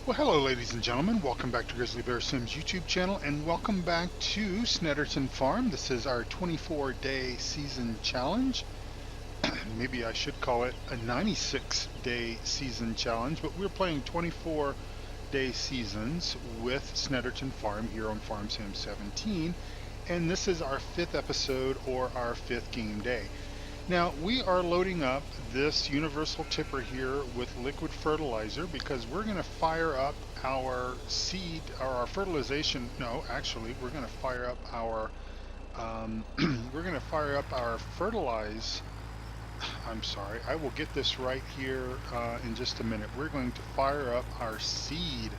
Well, hello, ladies and gentlemen. Welcome back to Grizzly Bear Sims YouTube channel, and welcome back to Snetterton Farm. This is our 24-day season challenge. Maybe I should call it a 96-day season challenge, but we're playing 24-day seasons with Snetterton Farm here on Farm Sim 17, and this is our fifth episode or our fifth game day. Now, we are loading up this universal tipper here with liquid fertilizer because we're going to fire up our seed or our fertilization. No, actually, we're going to fire up our we're going to fire up our fertilize. I'm sorry, I will get this right here in just a minute. We're going to fire up our seed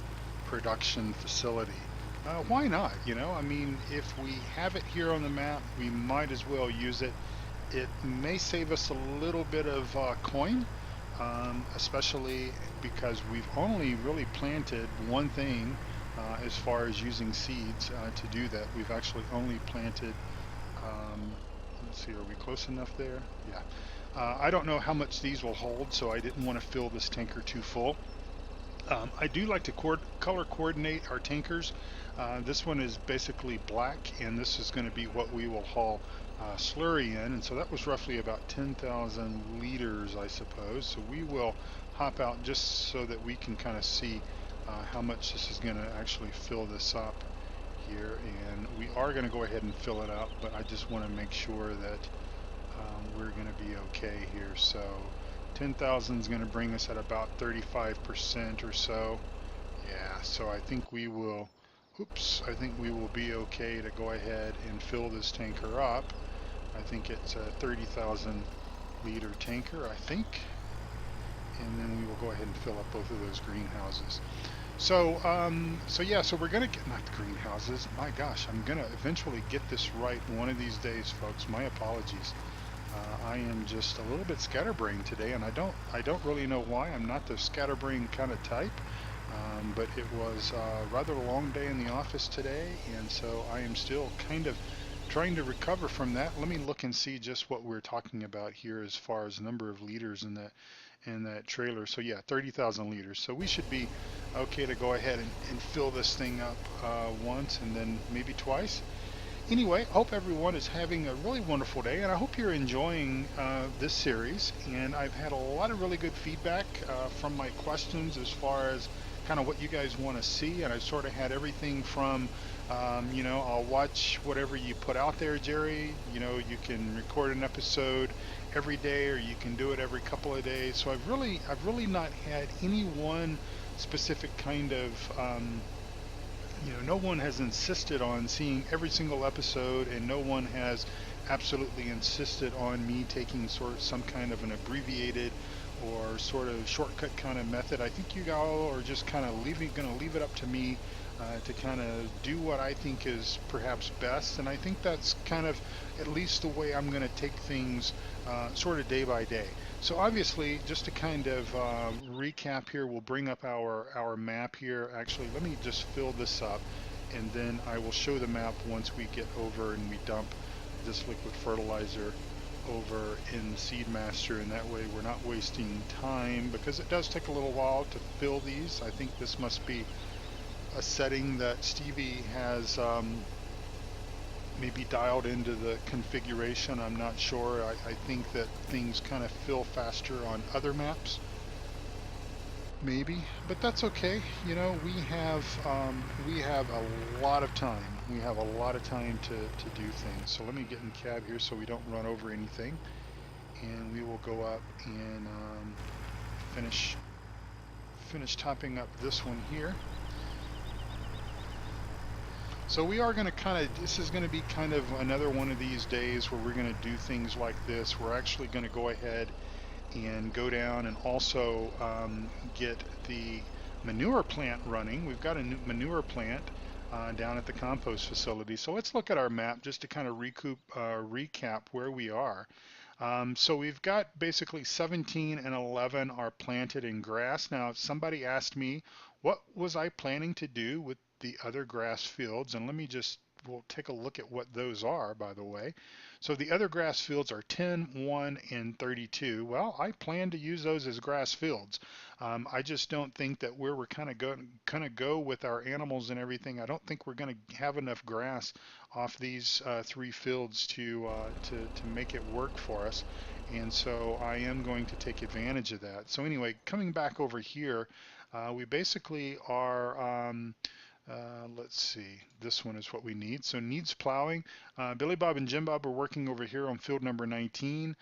production facility. Why not? I mean, if we have it here on the map, we might as well use it. It may save us a little bit of coin, especially because we've only really planted one thing as far as using seeds to do that. We've actually only planted, let's see, are we close enough there? Yeah. I don't know how much these will hold, so I didn't want to fill this tanker too full. I do like to color coordinate our tankers. This one is basically black, and this is going to be what we will haul slurry in. And so that was roughly about 10,000 liters, I suppose. So we will hop out just so that we can kind of see how much this is going to actually fill this up here. And we are going to go ahead and fill it up, but I just want to make sure that we're going to be okay here. So 10,000 is going to bring us at about 35% or so. Yeah, so I think we will, oops, I think we will be okay to go ahead and fill this tanker up. I think it's a 30,000 liter tanker, I think. And then we will go ahead and fill up both of those greenhouses. So yeah, so we're gonna get, not the greenhouses, my gosh, I'm gonna eventually get this right one of these days, folks. My apologies. I am just a little bit scatterbrained today, and I don't really know why. I'm not the scatterbrained kind of type, but it was rather a long day in the office today, and so I am still kind of trying to recover from that. Let me look and see just what we're talking about here as far as number of liters in that trailer. So yeah, 30,000 liters. So we should be okay to go ahead and fill this thing up once and then maybe twice. Anyway, hope everyone is having a really wonderful day, and I hope you're enjoying this series. And I've had a lot of really good feedback from my questions as far as kind of what you guys want to see. And I sort of had everything from, I'll watch whatever you put out there, Jerry. You can record an episode every day, or you can do it every couple of days. So I've really not had any one specific kind of no one has insisted on seeing every single episode, and no one has absolutely insisted on me taking sort of some kind of an abbreviated or sort of shortcut kind of method. I think you all are just kind of going to leave it up to me to kind of do what I think is perhaps best, and I think that's kind of at least the way I'm going to take things sort of day by day. So obviously, just to kind of recap here, we'll bring up our map here. Actually, let me just fill this up, and then I will show the map once we get over and we dump this liquid fertilizer over in the Seed Master, and that way we're not wasting time, because it does take a little while to fill these. I think this must be a setting that Stevie has maybe dialed into the configuration. I'm not sure. I think that things kind of fill faster on other maps, maybe, but that's okay. We have a lot of time. We have a lot of time to do things. So let me get in cab here so we don't run over anything, and we will go up and finish topping up this one here. So we are going to this is going to be kind of another one of these days where we're going to do things like this. We're actually going to go ahead and go down and also get the manure plant running. We've got a new manure plant down at the compost facility. So let's look at our map just to kind of recap where we are. So we've got basically 17 and 11 are planted in grass. Now, somebody asked me, what was I planning to do with the other grass fields? And let me just we'll take a look at what those are, by the way. So the other grass fields are 10, 1, and 32. Well, I plan to use those as grass fields. I just don't think that where we're kind of go with our animals and everything. I don't think we're going to have enough grass off these three fields to make it work for us. And so I am going to take advantage of that. So anyway, coming back over here, we basically are. Let's see, this one is what we need. So needs plowing. Billy Bob and Jim Bob are working over here on field number 19.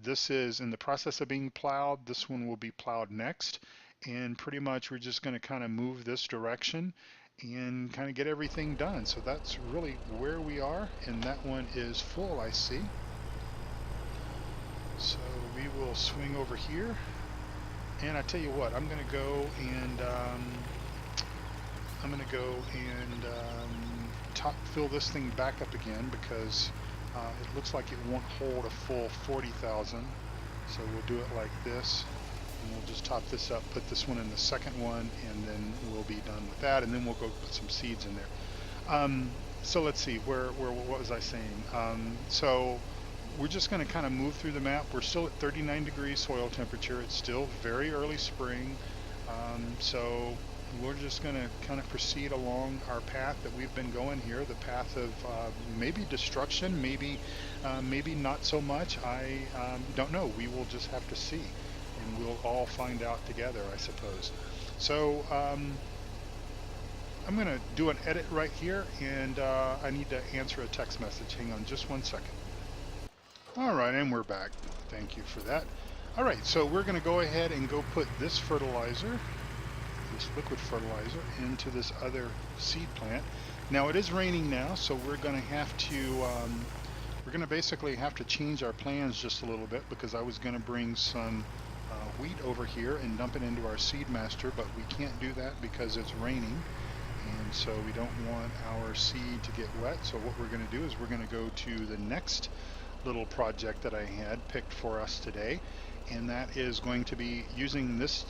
This is in the process of being plowed. This one will be plowed next. And pretty much we're just going to kind of move this direction and kind of get everything done. So that's really where we are. And that one is full, I see. So we will swing over here. And I tell you what, I'm going to go and fill this thing back up again because it looks like it won't hold a full 40,000. So we'll do it like this, and we'll just top this up, put this one in the second one, and then we'll be done with that. And then we'll go put some seeds in there. So let's see, what was I saying? So we're just going to kind of move through the map. We're still at 39 degrees soil temperature. It's still very early spring. So we're just going to kind of proceed along our path that we've been going here, the path of maybe destruction, maybe not so much. I don't know. We will just have to see, and we'll all find out together, I suppose. So I'm going to do an edit right here, and I need to answer a text message. Hang on just 1 second. All right, and we're back. Thank you for that. All right, so we're going to go ahead and go put this fertilizer, this liquid fertilizer, into this other seed plant. Now it is raining now, so we're going to have to basically have to change our plans just a little bit, because I was going to bring some wheat over here and dump it into our seed master, but we can't do that because it's raining, and so we don't want our seed to get wet. So what we're going to do is we're going to go to the next little project that I had picked for us today, and that is going to be using this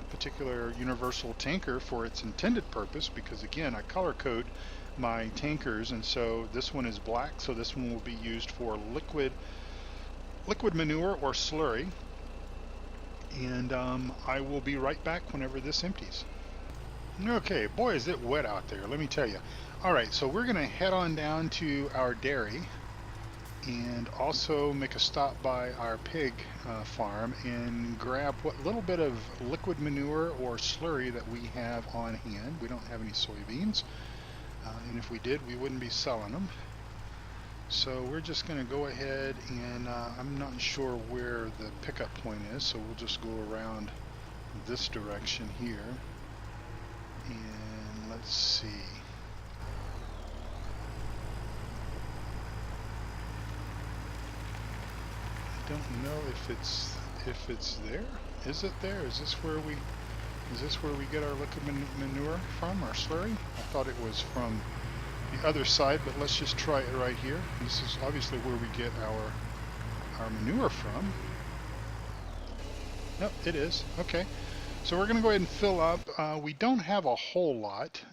particular universal tanker for its intended purpose, because again, I color code my tankers, and so this one is black, so this one will be used for liquid manure or slurry, and I will be right back whenever this empties. Okay, boy is it wet out there, let me tell you. Alright, so we're gonna head on down to our dairy and also make a stop by our pig farm and grab what little bit of liquid manure or slurry that we have on hand. We don't have any soybeans, and if we did, we wouldn't be selling them. So we're just going to go ahead, and I'm not sure where the pickup point is, so we'll just go around this direction here, and let's see. Don't know if it's there. Is it there? Is this where we get our liquid manure from, our slurry? I thought it was from the other side, but let's just try it right here. This is obviously where we get our manure from. Nope, it is. Okay, so we're gonna go ahead and fill up. We don't have a whole lot.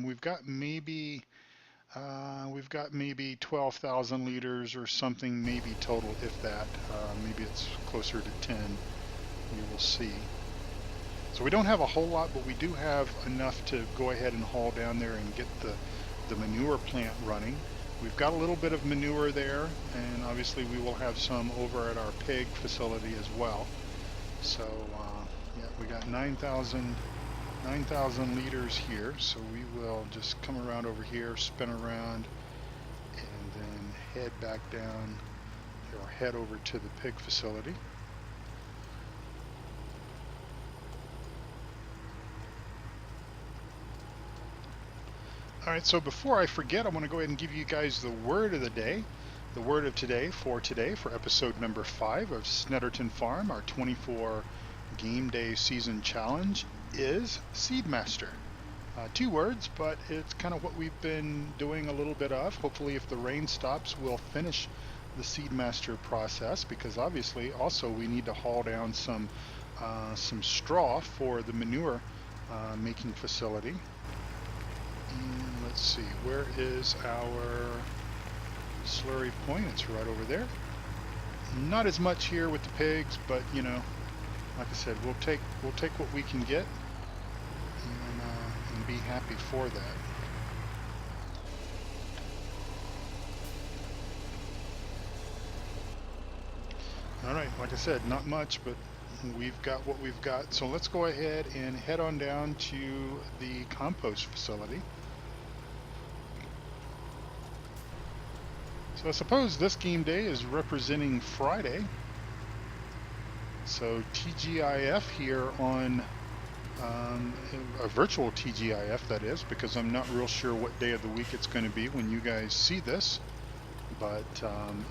We've got maybe 12,000 liters or something, maybe total, if that. Maybe it's closer to 10. We will see. So we don't have a whole lot, but we do have enough to go ahead and haul down there and get the manure plant running. We've got a little bit of manure there, and obviously we will have some over at our pig facility as well. So yeah, we got 9,000 liters here, so we will just come around over here, spin around, and then head back down, or head over to the pig facility. Alright, so before I forget, I want to go ahead and give you guys the word of the day. The word of today, for episode number 5 of Snetterton Farm, our 24 game day season challenge, is Seedmaster. 2 words, but it's kind of what we've been doing a little bit of. Hopefully if the rain stops, we'll finish the Seedmaster process, because obviously also we need to haul down some straw for the manure making facility. And let's see, where is our slurry point? It's right over there. Not as much here with the pigs, but you know, like I said, we'll take what we can get, and be happy for that. All right, like I said, not much, but we've got what we've got. So let's go ahead and head on down to the compost facility. So I suppose this game day is representing Friday. So TGIF here on a virtual TGIF, that is, because I'm not real sure what day of the week it's going to be when you guys see this. But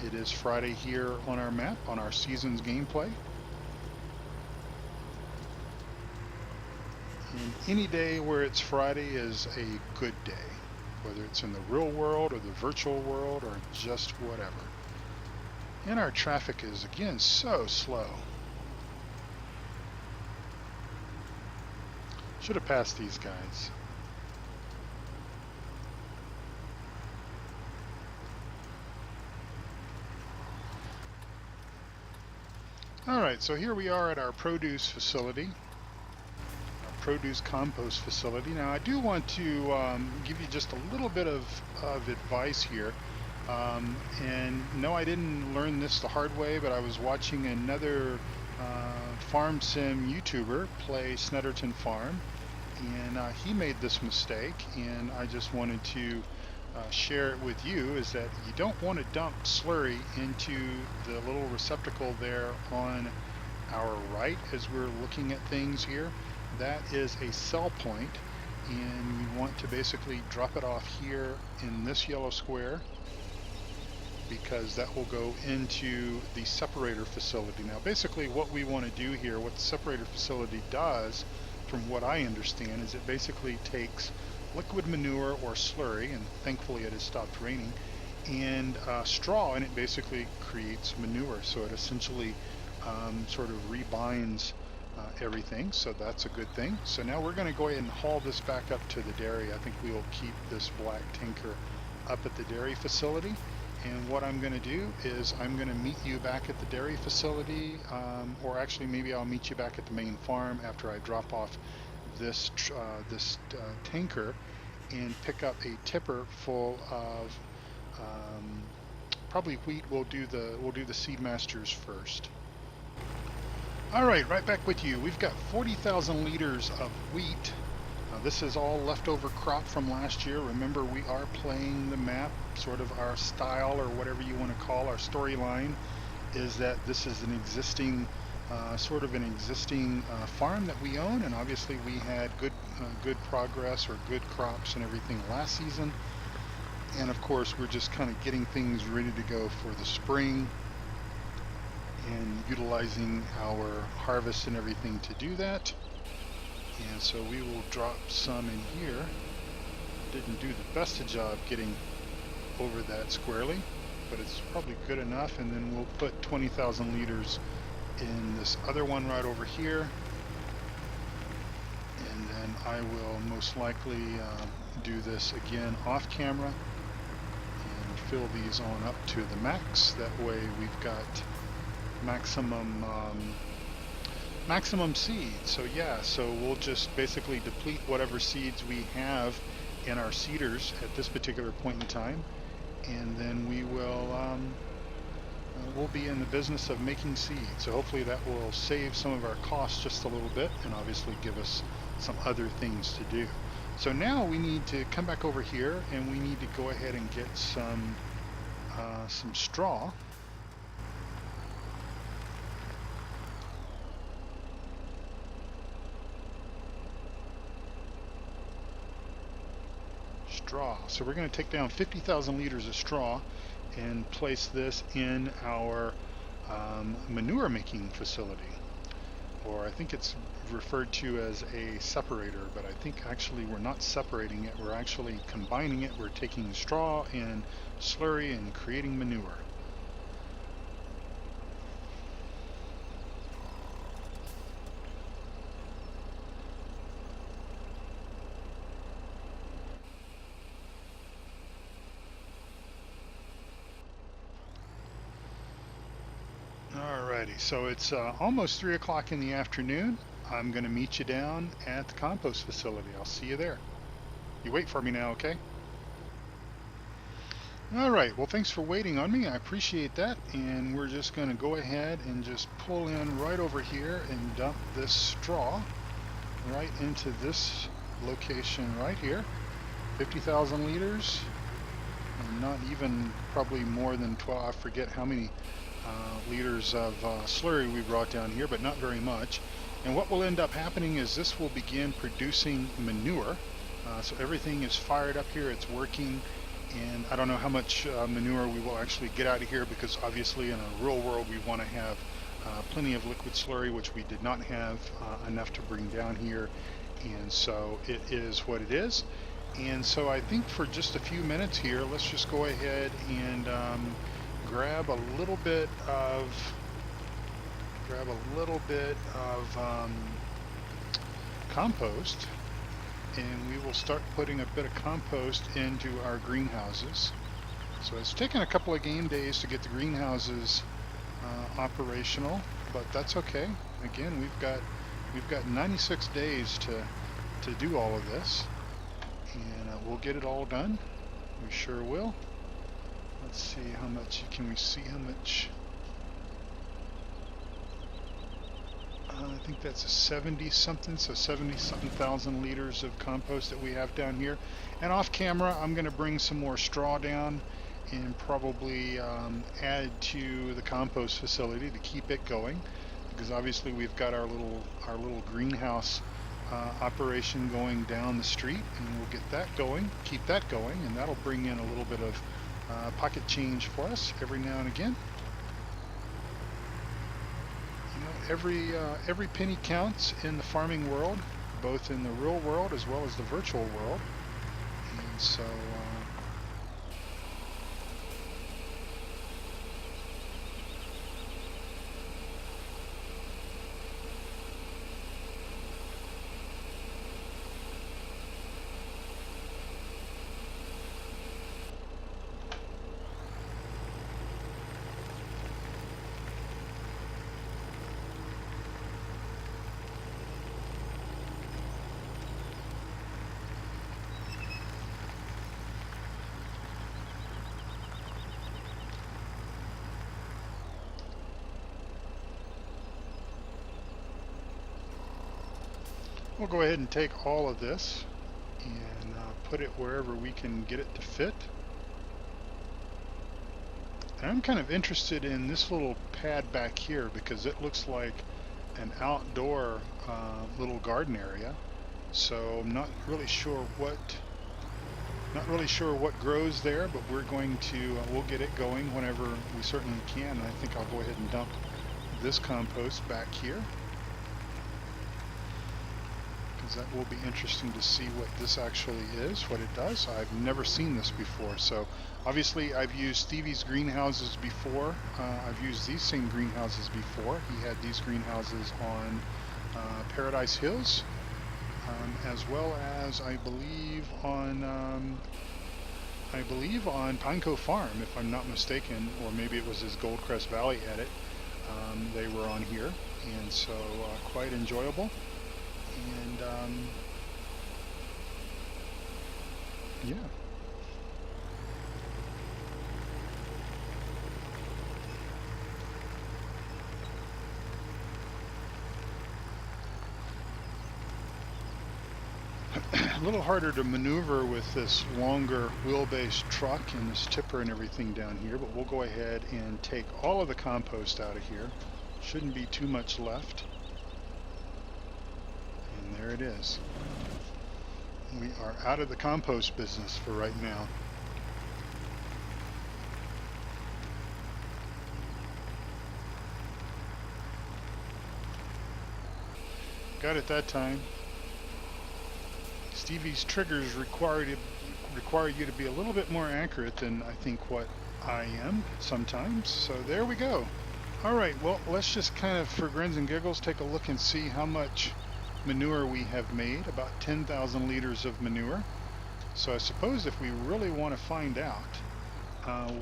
it is Friday here on our map, on our season's gameplay. And any day where it's Friday is a good day, whether it's in the real world or the virtual world or just whatever. And our traffic is, again, so slow. Should have passed these guys. Alright, so here we are at our produce facility, our produce compost facility. Now I do want to give you just a little bit of advice here. And no, I didn't learn this the hard way, but I was watching another farm sim YouTuber play Snetterton Farm, and he made this mistake, and I just wanted to share it with you, is that you don't want to dump slurry into the little receptacle there on our right as we're looking at things here. That is a sell point, and you want to basically drop it off here in this yellow square, because that will go into the separator facility. Now basically what we want to do here, what the separator facility does, from what I understand, is it basically takes liquid manure or slurry, and thankfully it has stopped raining, and straw, and it basically creates manure. So it essentially sort of rebinds everything, so that's a good thing. So now we're going to go ahead and haul this back up to the dairy. I think we will keep this black tanker up at the dairy facility. And what I'm going to do is I'm going to meet you back at the dairy facility, or actually maybe I'll meet you back at the main farm after I drop off this tanker and pick up a tipper full of probably wheat. We'll do the seed masters first. All right, right back with you. We've got 40,000 liters of wheat. This is all leftover crop from last year. Remember, we are playing the map, sort of our style, or whatever you want to call our storyline, is that this is an existing sort of an existing farm that we own, and obviously we had good progress or good crops and everything last season, and of course we're just kind of getting things ready to go for the spring and utilizing our harvest and everything to do that. And so we will drop some in here. Didn't do the best of job getting over that squarely, but it's probably good enough. And then we'll put 20,000 liters in this other one right over here, and then I will most likely do this again off camera and fill these on up to the max. That way we've got maximum seeds. So yeah, so we'll just basically deplete whatever seeds we have in our seeders at this particular point in time, and then we will we'll be in the business of making seeds. So hopefully that will save some of our costs just a little bit, and obviously give us some other things to do. So now we need to come back over here, and we need to go ahead and get some straw. So we're going to take down 50,000 liters of straw and place this in our manure making facility, or I think it's referred to as a separator, but I think actually we're not separating it, we're actually combining it. We're taking straw and slurry and creating manure. Alrighty, so it's almost 3 o'clock in the afternoon. I'm going to meet you down at the compost facility. I'll see you there. You wait for me now, okay? Alright, well thanks for waiting on me. I appreciate that. And we're just going to go ahead and just pull in right over here and dump this straw right into this location right here. 50,000 liters. And not even probably more than 12, I forget how many liters of slurry we brought down here, but not very much. And what will end up happening is this will begin producing manure. So everything is fired up here, it's working, and I don't know how much manure we will actually get out of here, because obviously in a real world we want to have plenty of liquid slurry, which we did not have enough to bring down here, and so it is what it is. And so I think for just a few minutes here, let's just go ahead and grab a little bit of compost, and we will start putting a bit of compost into our greenhouses. So it's taken a couple of game days to get the greenhouses operational, but that's okay. Again, we've got 96 days to do all of this, and we'll get it all done. We sure will. Let's see how much, can we see how much? I think that's a 70 something, so 70 something thousand liters of compost that we have down here. And off camera, I'm going to bring some more straw down and probably add to the compost facility to keep it going, because obviously we've got our little greenhouse operation going down the street, and we'll get that going, keep that going, and that'll bring in a little bit of pocket change for us every now and again. Every penny counts in the farming world, both in the real world as well as the virtual world. And so we'll go ahead and take all of this and put it wherever we can get it to fit. And I'm kind of interested in this little pad back here, because it looks like an outdoor little garden area. So I'm not really sure what grows there, but we're going to we'll get it going whenever we certainly can. And I think I'll go ahead and dump this compost back here, because that will be interesting to see what this actually is, what it does. I've never seen this before. So obviously I've used Stevie's greenhouses before. I've used these same greenhouses before. He had these greenhouses on Paradise Hills, as well as I believe on Pinecove Farm, if I'm not mistaken, or maybe it was his Goldcrest Valley edit. They were on here, and so quite enjoyable. And yeah. A little harder to maneuver with this longer wheelbase truck and this tipper and everything down here, but we'll go ahead and take all of the compost out of here. Shouldn't be too much left. And there it is. We are out of the compost business for right now. Got it that time. Stevie's triggers require you to be a little bit more accurate than I think what I am sometimes. So there we go. Alright, well, let's just kind of, for grins and giggles, take a look and see how much manure we have made. About 10,000 liters of manure. So I suppose if we really want to find out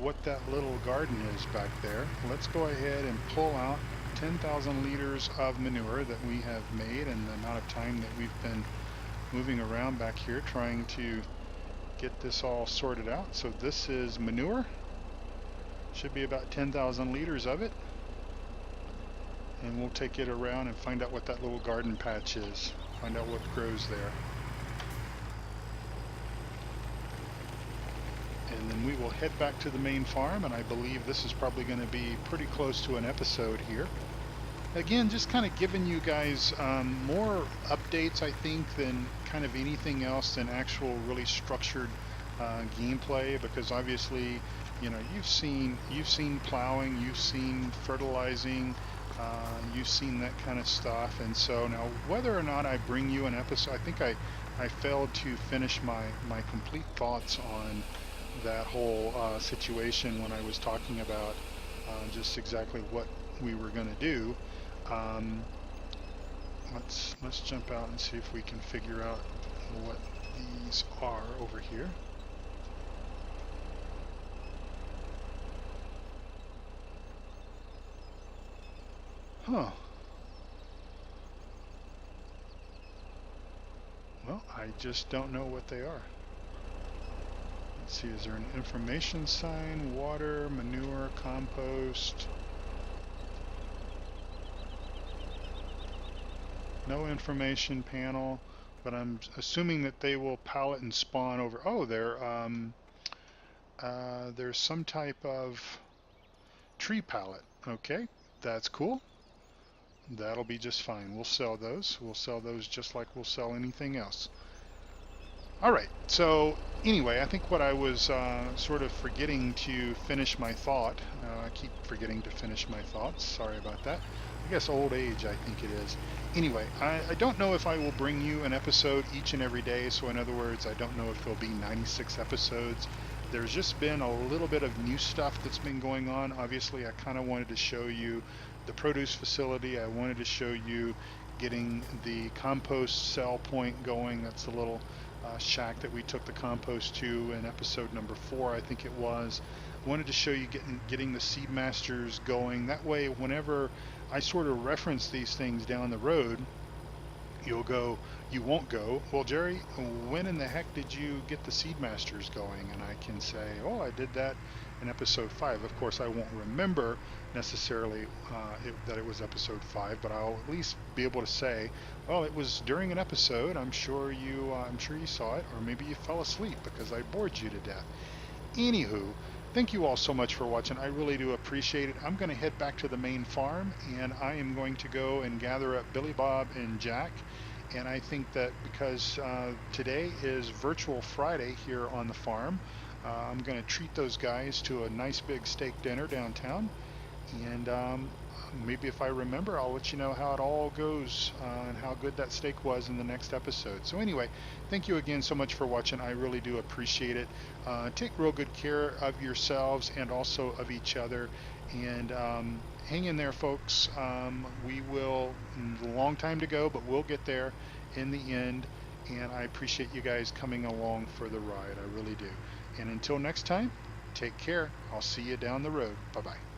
what that little garden is back there, let's go ahead and pull out 10,000 liters of manure that we have made, and the amount of time that we've been moving around back here trying to get this all sorted out. So this is manure. Should be about 10,000 liters of it. And we'll take it around and find out what that little garden patch is. Find out what grows there. And then we will head back to the main farm, and I believe this is probably going to be pretty close to an episode here. Again, just kind of giving you guys more updates, I think, than kind of anything else than actual really structured gameplay, because obviously, you know, you've seen plowing, you've seen fertilizing, you've seen that kind of stuff. And so now, whether or not I bring you an episode, I think I failed to finish my complete thoughts on that whole situation when I was talking about just exactly what we were going to do. Let's jump out and see if we can figure out what these are over here. Huh. Well, I just don't know what they are. Let's see, is there an information sign? Water, manure, compost. No information panel, but I'm assuming that they will pallet and spawn over. Oh, there's some type of tree pallet. Okay, that's cool. That'll be just fine. We'll sell those. We'll sell those just like we'll sell anything else. Alright, so anyway, I think what I was sort of forgetting to finish my thought, I keep forgetting to finish my thoughts, sorry about that. I guess old age, I think it is. Anyway, I don't know if I will bring you an episode each and every day, so in other words, I don't know if there'll be 96 episodes. There's just been a little bit of new stuff that's been going on. Obviously, I kind of wanted to show you the produce facility. I wanted to show you getting the compost cell point going. That's the little shack that we took the compost to in episode number 4, I think it was. I wanted to show you getting the seed masters going. That way, whenever I sort of reference these things down the road, you won't go, well, Jerry, when in the heck did you get the seed masters going? And I can say, oh, I did that in episode 5. Of course, I won't remember necessarily that it was episode 5, but I'll at least be able to say, well, it was during an episode. I'm sure you saw it, or maybe you fell asleep because I bored you to death. Anywho, thank you all so much for watching. I really do appreciate it. I'm going to head back to the main farm, and I am going to go and gather up Billy Bob and Jack. And I think that because today is Virtual Friday here on the farm, I'm going to treat those guys to a nice big steak dinner downtown. And maybe if I remember, I'll let you know how it all goes and how good that steak was in the next episode. So anyway, thank you again so much for watching. I really do appreciate it. Take real good care of yourselves and also of each other. And hang in there, folks. We will, a long time to go, but we'll get there in the end. And I appreciate you guys coming along for the ride. I really do. And until next time, take care. I'll see you down the road. Bye-bye.